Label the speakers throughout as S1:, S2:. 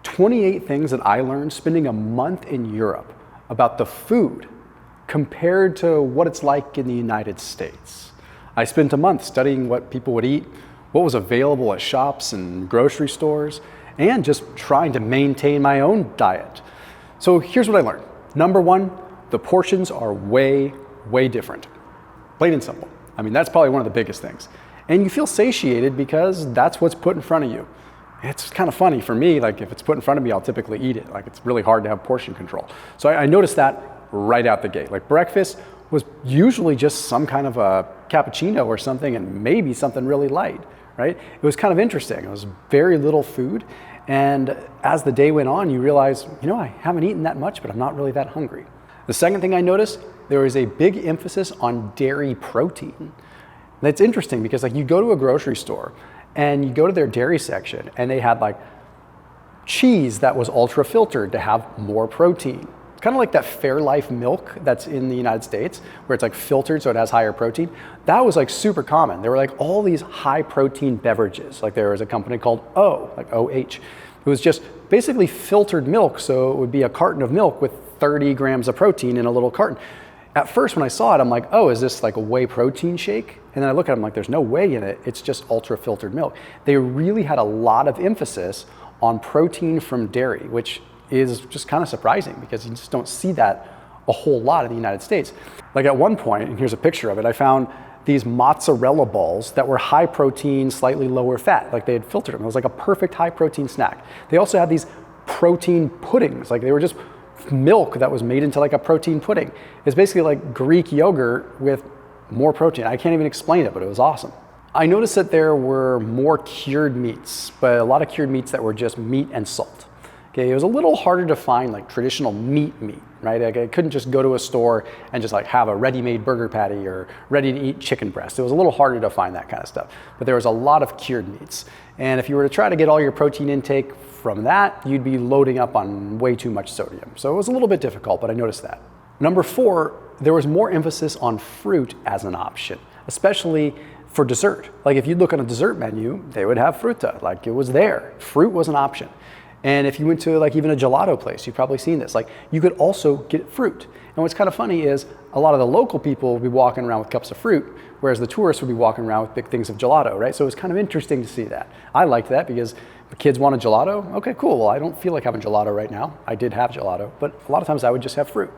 S1: 28 things that I learned spending a month in Europe about the food compared to what it's like in the United States. I spent a month studying what people would eat, what was available at shops and grocery stores, and just trying to maintain my own diet. So here's what I learned. Number one, the portions are way, way different. Plain and simple. I mean, that's probably one of the biggest things. And you feel satiated because that's what's put in front of you. It's kind of funny for me, like if it's put in front of me, I'll typically eat it. Like it's really hard to have portion control. So I noticed that right out the gate. Like breakfast was usually just some kind of a cappuccino or something and maybe something really light, right? It was kind of interesting. It was very little food. And as the day went on, you realize, I haven't eaten that much, but I'm not really that hungry. The second thing I noticed, there was a big emphasis on dairy protein. That's interesting because like you go to a grocery store and you go to their dairy section and they had like cheese that was ultra filtered to have more protein. It's kind of like that Fairlife milk that's in the United States where it's like filtered so it has higher protein. That was like super common. There were like all these high protein beverages. Like there was a company called O, like OH. It was just basically filtered milk. So it would be a carton of milk with 30 grams of protein in a little carton. At first when I saw it, I'm like, oh, is this like a whey protein shake? And then I look at it, I'm like, there's no whey in it. It's just ultra filtered milk. They really had a lot of emphasis on protein from dairy, which is just kind of surprising because you just don't see that a whole lot in the United States. Like at one point, and here's a picture of it, I found these mozzarella balls that were high protein, slightly lower fat. Like they had filtered them. It was like a perfect high protein snack. They also had these protein puddings. Like they were just milk that was made into like a protein pudding. It's basically like Greek yogurt with more protein. I can't even explain it, but it was awesome. I noticed that there were more cured meats, but a lot of cured meats that were just meat and salt. Okay, it was a little harder to find like traditional meat, right? Like I couldn't just go to a store and just like have a ready-made burger patty or ready-to-eat chicken breast. It was a little harder to find that kind of stuff. But there was a lot of cured meats. And if you were to try to get all your protein intake from that, you'd be loading up on way too much sodium. So it was a little bit difficult, but I noticed that. Number 4, there was more emphasis on fruit as an option, especially for dessert. Like if you look on a dessert menu, they would have fruta, like it was there. Fruit was an option. And if you went to like even a gelato place, you've probably seen this, like you could also get fruit. And what's kind of funny is a lot of the local people would be walking around with cups of fruit, whereas the tourists would be walking around with big things of gelato, right? So it was kind of interesting to see that. I liked that because the kids want a gelato. Okay, cool. Well, I don't feel like having gelato right now. I did have gelato, but a lot of times I would just have fruit.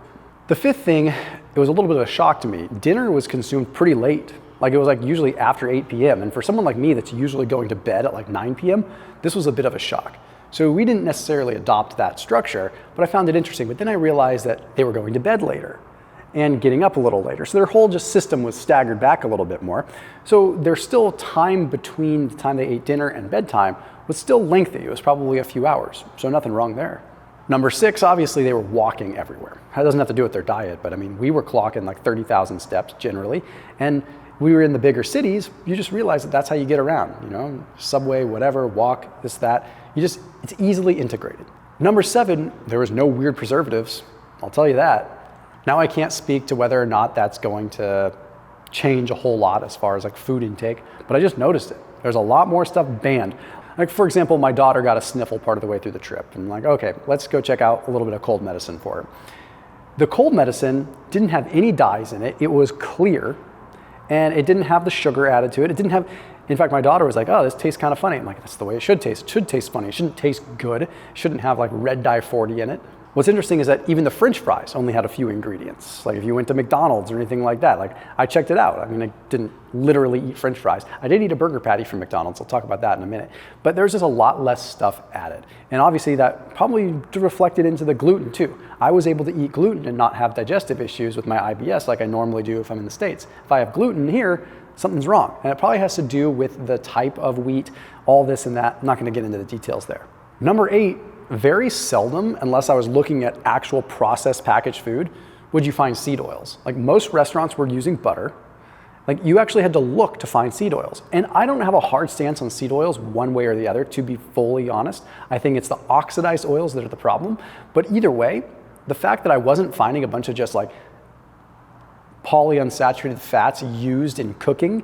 S1: The 5th thing, it was a little bit of a shock to me. Dinner was consumed pretty late. Like it was like usually after 8 p.m. And for someone like me that's usually going to bed at like 9 p.m., this was a bit of a shock. So we didn't necessarily adopt that structure, but I found it interesting. But then I realized that they were going to bed later and getting up a little later. So their whole just system was staggered back a little bit more. So there's still time between the time they ate dinner and bedtime was still lengthy. It was probably a few hours. So nothing wrong there. Number 6, obviously they were walking everywhere. That doesn't have to do with their diet, but I mean, we were clocking like 30,000 steps generally. And we were in the bigger cities, you just realize that that's how you get around, subway, whatever, walk, this, that. It's easily integrated. Number 7, there was no weird preservatives. I'll tell you that. Now I can't speak to whether or not that's going to change a whole lot as far as like food intake, but I just noticed it. There's a lot more stuff banned. Like for example, my daughter got a sniffle part of the way through the trip. And I'm like, okay, let's go check out a little bit of cold medicine for her. The cold medicine didn't have any dyes in it. It was clear. And it didn't have the sugar added to it. It didn't have, in fact, my daughter was like, oh, this tastes kind of funny. I'm like, that's the way it should taste. It should taste funny. It shouldn't taste good. It shouldn't have like red dye 40 in it. What's interesting is that even the French fries only had a few ingredients. Like if you went to McDonald's or anything like that, like I checked it out. I mean, I didn't literally eat French fries. I did eat a burger patty from McDonald's. I'll talk about that in a minute. But there's just a lot less stuff added. And obviously that probably reflected into the gluten too. I was able to eat gluten and not have digestive issues with my IBS like I normally do if I'm in the States. If I have gluten here, something's wrong. And it probably has to do with the type of wheat, all this and that. I'm not gonna get into the details there. Number 8, very seldom, unless I was looking at actual processed packaged food, would you find seed oils. Like most restaurants were using butter. Like you actually had to look to find seed oils. And I don't have a hard stance on seed oils one way or the other, to be fully honest. I think it's the oxidized oils that are the problem. But either way, the fact that I wasn't finding a bunch of just like polyunsaturated fats used in cooking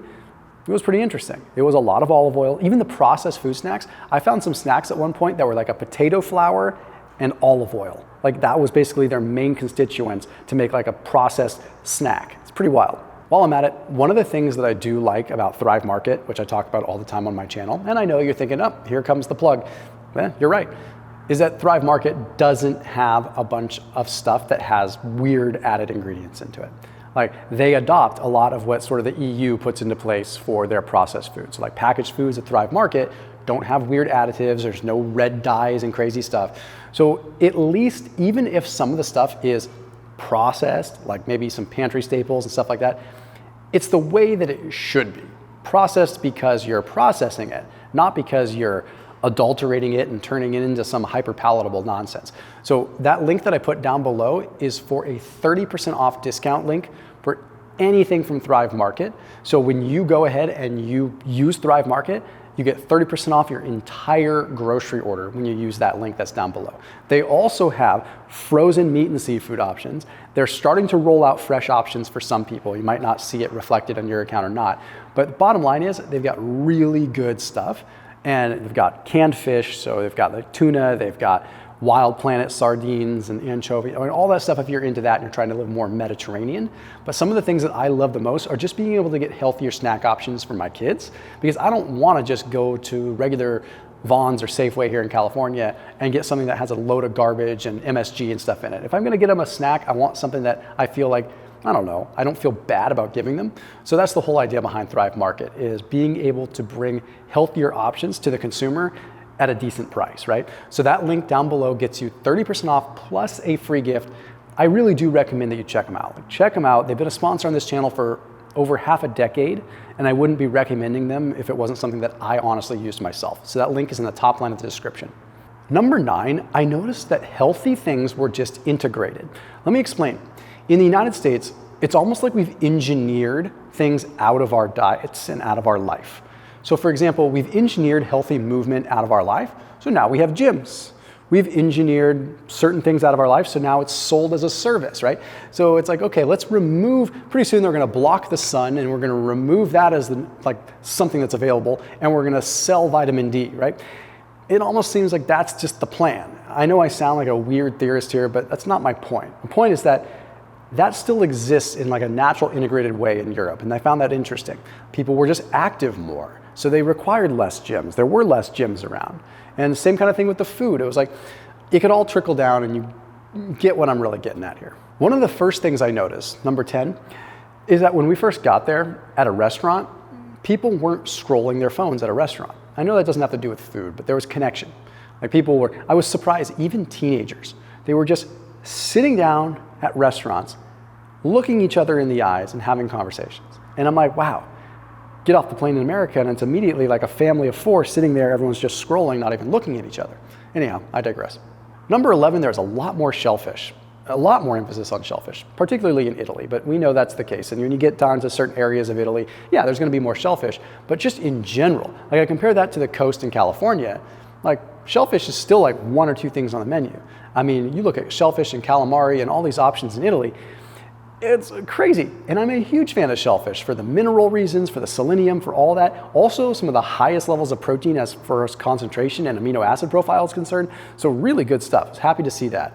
S1: It was pretty interesting. It was a lot of olive oil, even the processed food snacks. I found some snacks at one point that were like a potato flour and olive oil. Like that was basically their main constituents to make like a processed snack. It's pretty wild. While I'm at it, one of the things that I do like about Thrive Market, which I talk about all the time on my channel, and I know you're thinking, oh, here comes the plug. You're right, is that Thrive Market doesn't have a bunch of stuff that has weird added ingredients into it. Like they adopt a lot of what sort of the EU puts into place for their processed foods. So like packaged foods at Thrive Market don't have weird additives, there's no red dyes and crazy stuff. So at least, even if some of the stuff is processed, like maybe some pantry staples and stuff like that, it's the way that it should be. Processed because you're processing it, not because you're adulterating it and turning it into some hyper palatable nonsense. So that link that I put down below is for a 30% off discount link for anything from Thrive Market. So when you go ahead and you use Thrive Market, you get 30% off your entire grocery order when you use that link that's down below. They also have frozen meat and seafood options. They're starting to roll out fresh options for some people. You might not see it reflected on your account or not, but the bottom line is they've got really good stuff. And they've got canned fish, so they've got like tuna, they've got Wild Planet sardines and anchovy. I mean, all that stuff if you're into that and you're trying to live more Mediterranean. But some of the things that I love the most are just being able to get healthier snack options for my kids, because I don't want to just go to regular Vons or Safeway here in California and get something that has a load of garbage and MSG and stuff in it. If I'm gonna get them a snack, I want something that I feel like, I don't know, I don't feel bad about giving them. So that's the whole idea behind Thrive Market, is being able to bring healthier options to the consumer at a decent price, right? So that link down below gets you 30% off plus a free gift. I really do recommend that you check them out. Check them out. They've been a sponsor on this channel for over half a decade, and I wouldn't be recommending them if it wasn't something that I honestly used myself. So that link is in the top line of the description. Number 9, I noticed that healthy things were just integrated. Let me explain. In the United States, it's almost like we've engineered things out of our diets and out of our life. So for example, we've engineered healthy movement out of our life, so now we have gyms. We've engineered certain things out of our life, so now it's sold as a service, right? So it's like, okay, let's remove, pretty soon they're gonna block the sun and we're gonna remove that as like something that's available, and we're gonna sell vitamin D, right? It almost seems like that's just the plan. I know I sound like a weird theorist here, but that's not my point. The point is that still exists in like a natural integrated way in Europe, and I found that interesting. People were just active more, so they required less gyms. There were less gyms around. And the same kind of thing with the food. It was like, it could all trickle down, and you get what I'm really getting at here. One of the first things I noticed, number 10, is that when we first got there at a restaurant, people weren't scrolling their phones at a restaurant. I know that doesn't have to do with food, but there was connection. Like people were, I was surprised, even teenagers, they were just sitting down at restaurants, looking each other in the eyes and having conversations. And I'm like, wow, get off the plane in America and it's immediately like a family of 4 sitting there, everyone's just scrolling, not even looking at each other. Anyhow, I digress. Number 11, there's a lot more shellfish, a lot more emphasis on shellfish, particularly in Italy, but we know that's the case. And when you get down to certain areas of Italy, yeah, there's gonna be more shellfish, but just in general, like I compare that to the coast in California, like shellfish is still like 1 or 2 things on the menu. I mean, you look at shellfish and calamari and all these options in Italy, it's crazy. And I'm a huge fan of shellfish for the mineral reasons, for the selenium, for all that. Also, some of the highest levels of protein as far as concentration and amino acid profile is concerned. So really good stuff. I was happy to see that.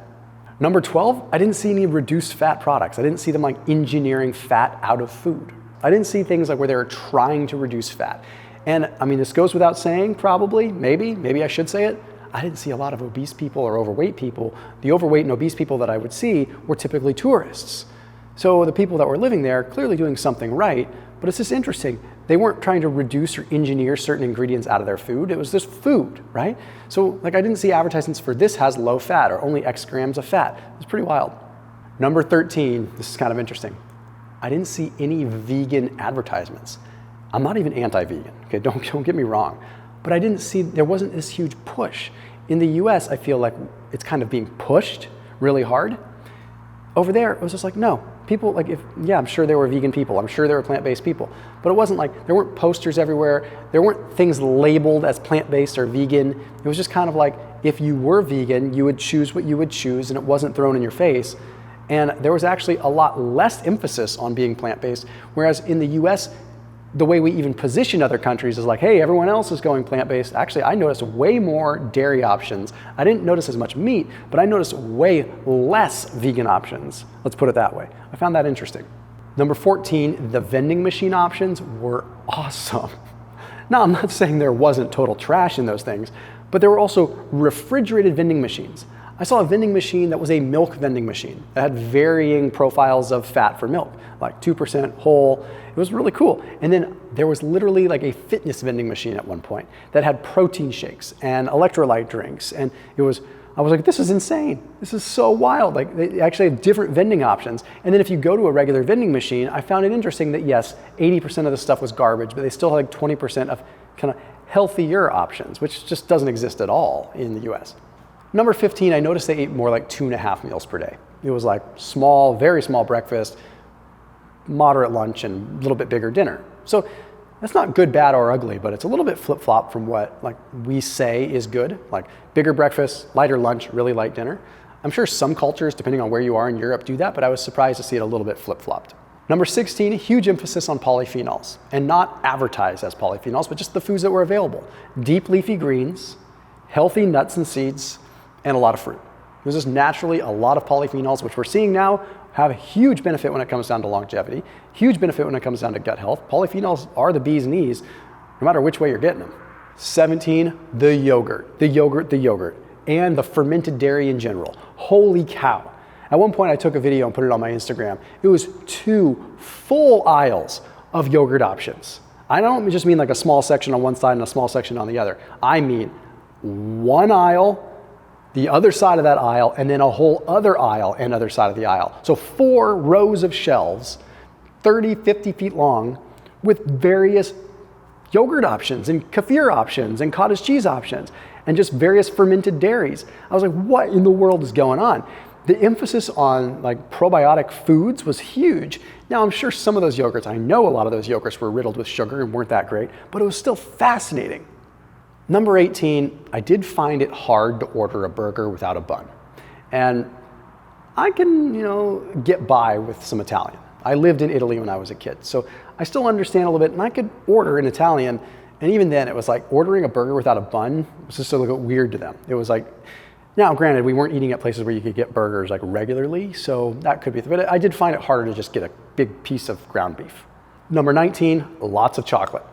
S1: Number 12, I didn't see any reduced fat products. I didn't see them like engineering fat out of food. I didn't see things like where they were trying to reduce fat. And I mean, this goes without saying, probably, maybe I should say it. I didn't see a lot of obese people or overweight people. The overweight and obese people that I would see were typically tourists. So the people that were living there, clearly doing something right, but it's just interesting. They weren't trying to reduce or engineer certain ingredients out of their food. It was just food, right? So like I didn't see advertisements for this has low fat or only X grams of fat. It's pretty wild. Number 13, this is kind of interesting. I didn't see any vegan advertisements. I'm not even anti-vegan, okay? Don't get me wrong. But I didn't see, there wasn't this huge push. In the US, I feel like it's kind of being pushed really hard. Over there, it was just like, no. People, like, yeah, I'm sure there were vegan people. I'm sure there were plant-based people. But it wasn't like, there weren't posters everywhere. There weren't things labeled as plant-based or vegan. It was just kind of like, if you were vegan, you would choose what you would choose, and it wasn't thrown in your face. And there was actually a lot less emphasis on being plant-based, whereas in the US, the way we even position other countries is like, hey, everyone else is going plant-based. Actually, I noticed way more dairy options. I didn't notice as much meat, but I noticed way less vegan options. Let's put it that way. I found that interesting. Number 14, the vending machine options were awesome. Now, I'm not saying there wasn't total trash in those things, but there were also refrigerated vending machines. I saw a vending machine that was a milk vending machine that had varying profiles of fat for milk, like 2% whole. It was really cool. And then there was literally like a fitness vending machine at one point that had protein shakes and electrolyte drinks. And I was like, this is insane. This is so wild. Like, they actually have different vending options. And then if you go to a regular vending machine, I found it interesting that yes, 80% of the stuff was garbage, but they still had like 20% of kind of healthier options, which just doesn't exist at all in the US. Number 15, I noticed they ate more like 2.5 meals per day. It was like small, very small breakfast, moderate lunch, and a little bit bigger dinner. So that's not good, bad, or ugly, but it's a little bit flip-flop from what like we say is good, like bigger breakfast, lighter lunch, really light dinner. I'm sure some cultures, depending on where you are in Europe, do that, but I was surprised to see it a little bit flip-flopped. Number 16, huge emphasis on polyphenols, and not advertised as polyphenols, but just the foods that were available. Deep leafy greens, healthy nuts and seeds, and a lot of fruit. There's just naturally a lot of polyphenols, which we're seeing now have a huge benefit when it comes down to longevity, huge benefit when it comes down to gut health. Polyphenols are the bee's knees, no matter which way you're getting them. 17, the yogurt, and the fermented dairy in general. Holy cow. At one point I took a video and put it on my Instagram. It was 2 full aisles of yogurt options. I don't just mean like a small section on one side and a small section on the other. I mean one aisle, the other side of that aisle, and then a whole other aisle and other side of the aisle. So 4 rows of shelves, 30, 50 feet long, with various yogurt options and kefir options and cottage cheese options and just various fermented dairies. I was like, what in the world is going on? The emphasis on like probiotic foods was huge. Now I'm sure some of those yogurts, I know a lot of those yogurts were riddled with sugar and weren't that great, but it was still fascinating. Number 18, I did find it hard to order a burger without a bun. And I can, get by with some Italian. I lived in Italy when I was a kid, so I still understand a little bit, and I could order in Italian, and even then it was like ordering a burger without a bun was just a little bit weird to them. It was like, now granted, we weren't eating at places where you could get burgers like regularly, so that could be, but I did find it harder to just get a big piece of ground beef. Number 19, lots of chocolate.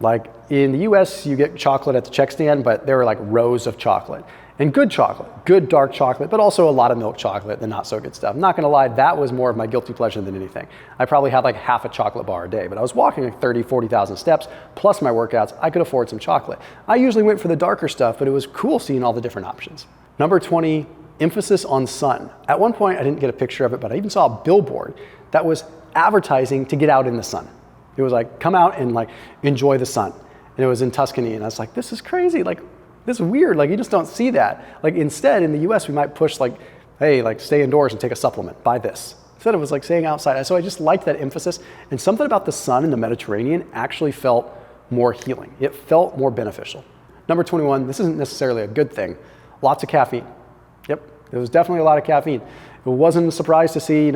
S1: Like in the US, you get chocolate at the check stand, but there were like rows of chocolate. And good chocolate, good dark chocolate, but also a lot of milk chocolate, the not so good stuff. I'm not gonna lie, that was more of my guilty pleasure than anything. I probably had like half a chocolate bar a day, but I was walking like 30, 40,000 steps, plus my workouts, I could afford some chocolate. I usually went for the darker stuff, but it was cool seeing all the different options. Number 20, emphasis on sun. At one point, I didn't get a picture of it, but I even saw a billboard that was advertising to get out in the sun. It was like, come out and like enjoy the sun. And it was in Tuscany, and I was like, this is crazy. Like, this is weird. Like, you just don't see that. Like, instead, in the US, we might push like, hey, like stay indoors and take a supplement, buy this. Instead, it was like staying outside. So I just liked that emphasis. And something about the sun in the Mediterranean actually felt more healing. It felt more beneficial. Number 21, this isn't necessarily a good thing. Lots of caffeine. Yep, there was definitely a lot of caffeine. It wasn't a surprise to see,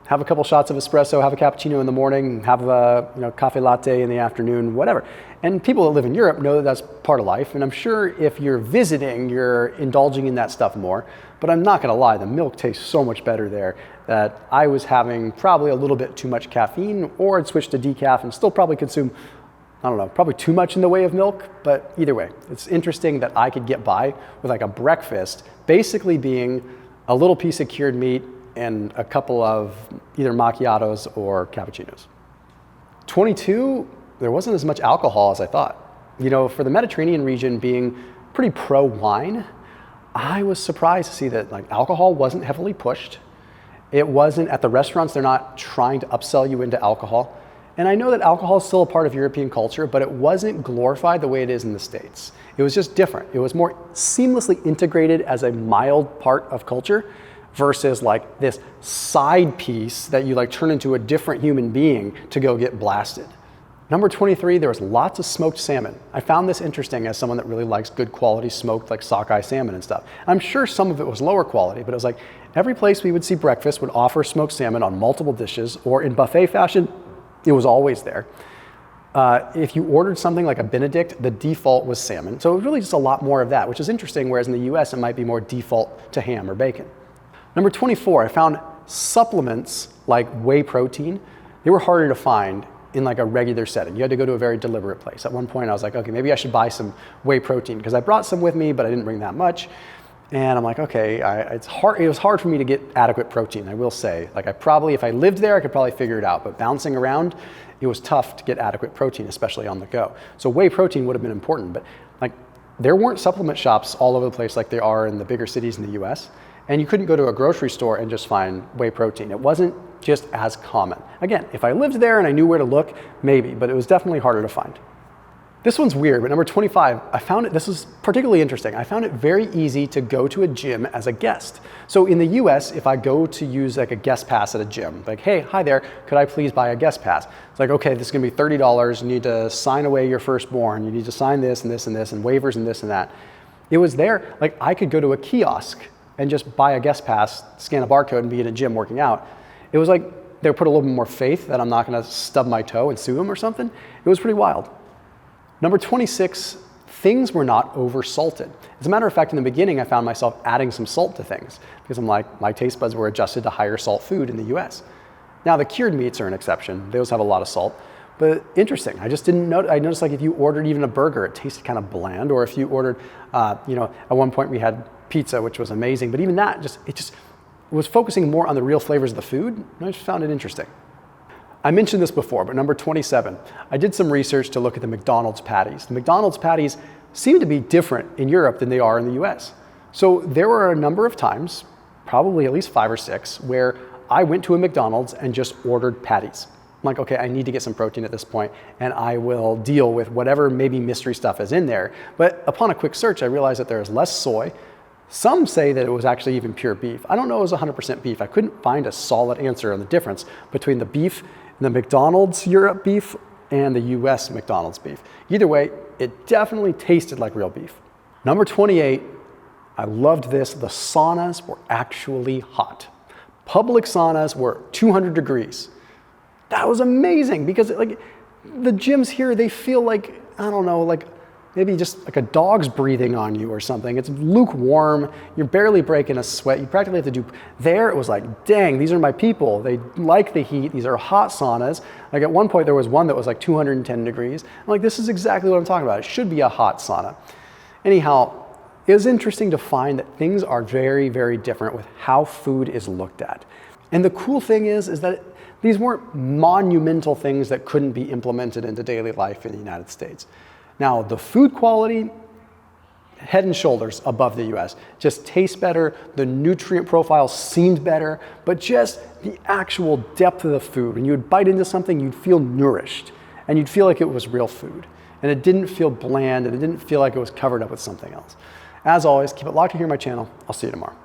S1: have a couple shots of espresso, have a cappuccino in the morning, have a cafe latte in the afternoon, whatever. And people that live in Europe know that that's part of life. And I'm sure if you're visiting, you're indulging in that stuff more. But I'm not gonna lie, the milk tastes so much better there that I was having probably a little bit too much caffeine, or I'd switch to decaf and still probably consume, I don't know, probably too much in the way of milk. But either way, it's interesting that I could get by with like a breakfast basically being a little piece of cured meat and a couple of either macchiatos or cappuccinos. 22, there wasn't as much alcohol as I thought. For the Mediterranean region being pretty pro-wine, I was surprised to see that like alcohol wasn't heavily pushed. It wasn't, at the restaurants, they're not trying to upsell you into alcohol. And I know that alcohol is still a part of European culture, but it wasn't glorified the way it is in the States. It was just different. It was more seamlessly integrated as a mild part of culture, versus like this side piece that you like turn into a different human being to go get blasted. Number 23, there was lots of smoked salmon. I found this interesting as someone that really likes good quality smoked like sockeye salmon and stuff. I'm sure some of it was lower quality, but it was like every place we would see breakfast would offer smoked salmon on multiple dishes, or in buffet fashion, it was always there. If you ordered something like a Benedict, the default was salmon. So it was really just a lot more of that, which is interesting, whereas in the US, it might be more default to ham or bacon. Number 24, I found supplements like whey protein. They were harder to find in like a regular setting. You had to go to a very deliberate place. At one point, I was like, okay, maybe I should buy some whey protein because I brought some with me, but I didn't bring that much. And I'm like, okay, it was hard for me to get adequate protein, I will say. Like if I lived there, I could probably figure it out, but bouncing around, it was tough to get adequate protein, especially on the go. So whey protein would have been important, but like there weren't supplement shops all over the place like there are in the bigger cities in the US. And you couldn't go to a grocery store and just find whey protein. It wasn't just as common. Again, if I lived there and I knew where to look, maybe, but it was definitely harder to find. This one's weird, but number 25, this was particularly interesting. I found it very easy to go to a gym as a guest. So in the US, if I go to use like a guest pass at a gym, like, hey, hi there, could I please buy a guest pass? It's like, okay, this is gonna be $30. You need to sign away your firstborn. You need to sign this and this and this and waivers and this and that. It was there, like I could go to a kiosk and just buy a guest pass, scan a barcode and be in a gym working out. It was like they put a little bit more faith that I'm not gonna stub my toe and sue them or something. It was pretty wild. Number 26, things were not oversalted. As a matter of fact, in the beginning, I found myself adding some salt to things because I'm like, my taste buds were adjusted to higher salt food in the US. Now the cured meats are an exception. Those have a lot of salt, but interesting. I just didn't know, I noticed like if you ordered even a burger, it tasted kind of bland, or if you ordered, at one point we had pizza, which was amazing, but even that, it was focusing more on the real flavors of the food, and I just found it interesting. I mentioned this before, but number 27, I did some research to look at the McDonald's patties. The McDonald's patties seem to be different in Europe than they are in the US. So there were a number of times, probably at least 5 or 6, where I went to a McDonald's and just ordered patties. I'm like, okay, I need to get some protein at this point, and I will deal with whatever maybe mystery stuff is in there. But upon a quick search, I realized that there is less soy. Some say that it was actually even pure beef. I don't know it was 100% beef. I couldn't find a solid answer on the difference between the beef the McDonald's Europe beef and the US McDonald's beef. Either way, it definitely tasted like real beef. Number 28, I loved this. The saunas were actually hot. Public saunas were 200 degrees. That was amazing because like the gyms here, they feel like, I don't know, like maybe just like a dog's breathing on you or something. It's lukewarm, you're barely breaking a sweat. You practically have to do, there it was like, dang, these are my people. They like the heat, these are hot saunas. Like at one point there was one that was like 210 degrees. I'm like, this is exactly what I'm talking about. It should be a hot sauna. Anyhow, it was interesting to find that things are very, very different with how food is looked at. And the cool thing is that these weren't monumental things that couldn't be implemented into daily life in the United States. Now, the food quality, head and shoulders above the US. Just tastes better, the nutrient profile seemed better, but just the actual depth of the food. When you would bite into something, you'd feel nourished, and you'd feel like it was real food. And it didn't feel bland, and it didn't feel like it was covered up with something else. As always, keep it locked here on my channel. I'll see you tomorrow.